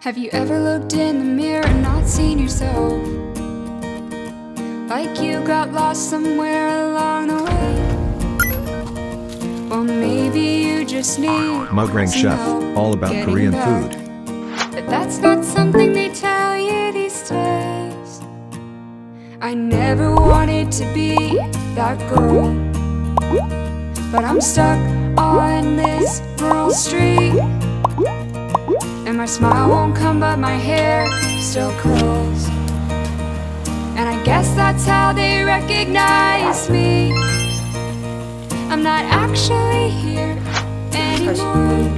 Have you ever looked in the mirror and not seen yourself? Like you got lost somewhere along the way? Well, maybe you just need Mugraeng some Chef, help all about getting Korean back. food. But that's not something they tell you these days. I never wanted to be that girl, but I'm stuck on this rural street, and my smile won't come but my hair still curls. And I guess that's how they recognize me. I'm not actually here anymore.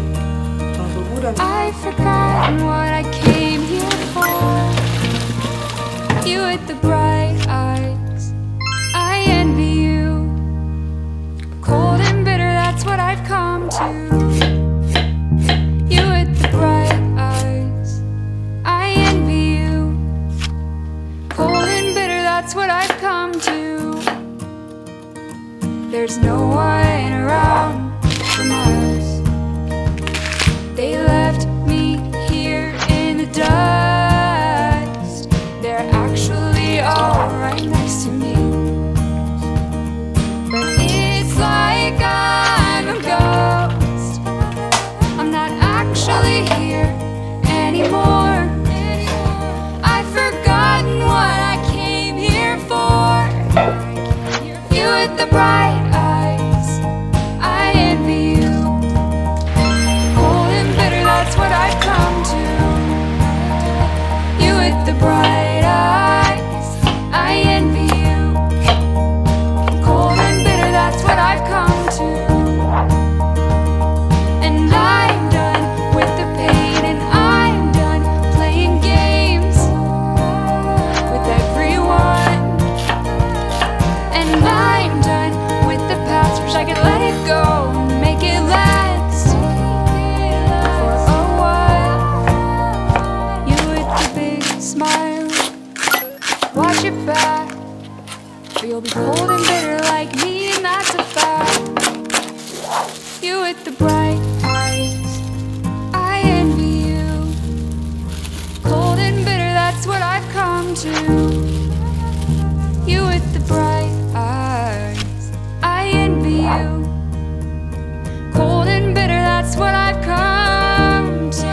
I've forgotten what I came here for. You with the bright eyes, I envy you. Cold and bitter, that's what I've come to. You with the bright eyes, I envy you. Cold and bitter, that's what I've come to. There's no one around for miles. They left me here in the dust. They're actually all right next to me, but it's like I'm a ghost. I'm not actually here anymore. I've forgotten what I came here for. You with the bright eyes, I envy you. Cold and bitter, that's what I've come to. You with the bright eyes, I envy you. Cold and bitter, that's what I've come to. And I'm done with the pain, and I'm done playing games with everyone. And I'm done with the past, wish I could let it go and make it last for a while. You with the big smile, watch it back, or you'll be cold and bitter like me, and that's a fact. You with the bright eyes, I envy you. Cold and bitter, that's what I've come to. You with the bright eyes, I envy you. Cold and bitter, that's what I've come to.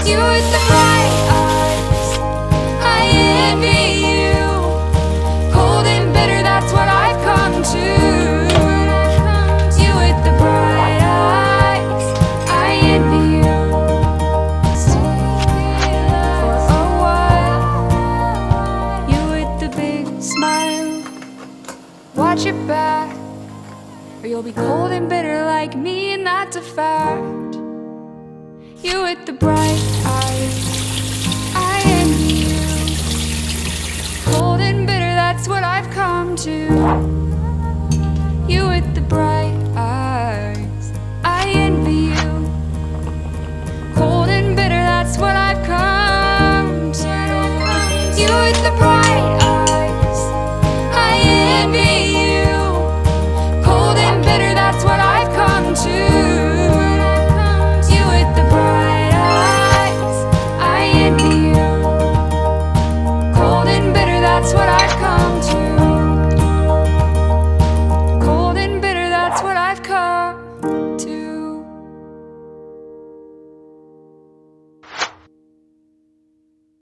You with the bright eyes, I envy you. Cold and bitter, that's what I've come to. You with the bright eyes, I envy you. For a while, you with the big smile, watch it back, or you'll be cold and bitter like me, and that's a fact. You with the bright eyes, I envy you. Cold and bitter, that's what I've come to. You with the bright